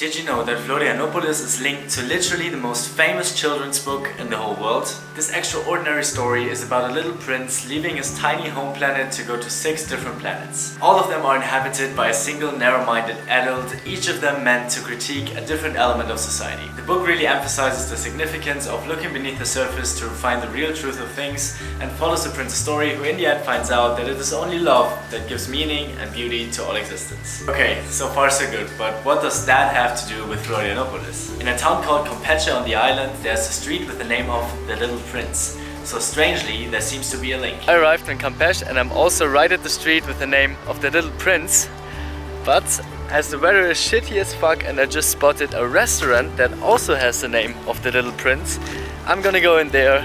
Did you know that Florianopolis is linked to literally the most famous children's book in the whole world? This extraordinary story is about a little prince leaving his tiny home planet to go to 6 different planets. All of them are inhabited by a single narrow-minded adult, each of them meant to critique a different element of society. The book really emphasizes the significance of looking beneath the surface to find the real truth of things, and follows the prince's story, who in the end finds out that it is only love that gives meaning and beauty to all existence. Okay, so far so good, but what does that have to do with Florianopolis? In a town called Campeche on the island, there's a street with the name of the Little Prince. So strangely, there seems to be a link. I arrived in Campeche and I'm also right at the street with the name of the Little Prince. But as the weather is shitty as fuck and I just spotted a restaurant that also has the name of the Little Prince, I'm gonna go in there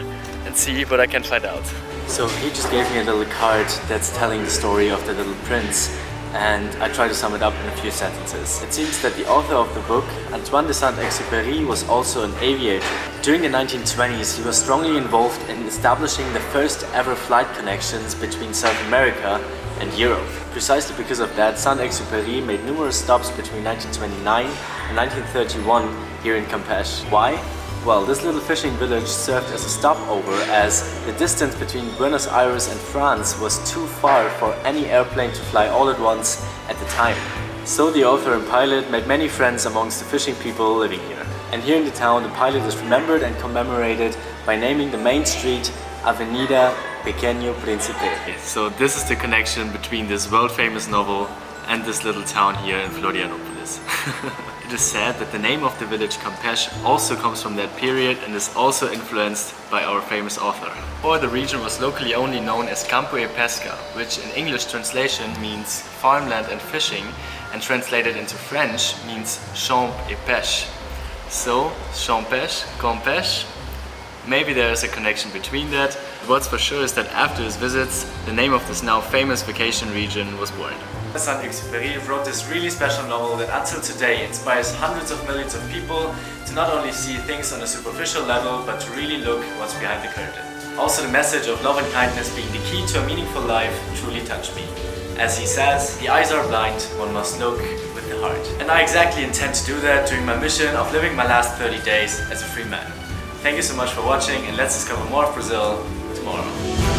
and see what I can find out. So he just gave me a little card that's telling the story of the Little Prince, and I try to sum it up in a few sentences. It seems that the author of the book, Antoine de Saint-Exupéry, was also an aviator. During the 1920s, he was strongly involved in establishing the first ever flight connections between South America and Europe. Precisely because of that, Saint-Exupéry made numerous stops between 1929 and 1931 here in Campeche. Why? Well, this little fishing village served as a stopover, as the distance between Buenos Aires and France was too far for any airplane to fly all at once at the time. So the author and pilot made many friends amongst the fishing people living here. And here in the town, the pilot is remembered and commemorated by naming the main street Avenida Pequeño Príncipe. So this is the connection between this world-famous novel and this little town here in Florianopolis. It is said that the name of the village Campeche also comes from that period and is also influenced by our famous author. Or the region was locally only known as Campo e Pesca, which in English translation means farmland and fishing, and translated into French means champ et pêche. So, Champèche, Campeche, maybe there is a connection between that. What's for sure is that after his visits, the name of this now famous vacation region was born. Saint-Exupéry wrote this really special novel that until today inspires hundreds of millions of people to not only see things on a superficial level, but to really look what's behind the curtain. Also, the message of love and kindness being the key to a meaningful life truly touched me. As he says, the eyes are blind, one must look with the heart. And I exactly intend to do that during my mission of living my last 30 days as a free man. Thank you so much for watching, and let's discover more of Brazil tomorrow.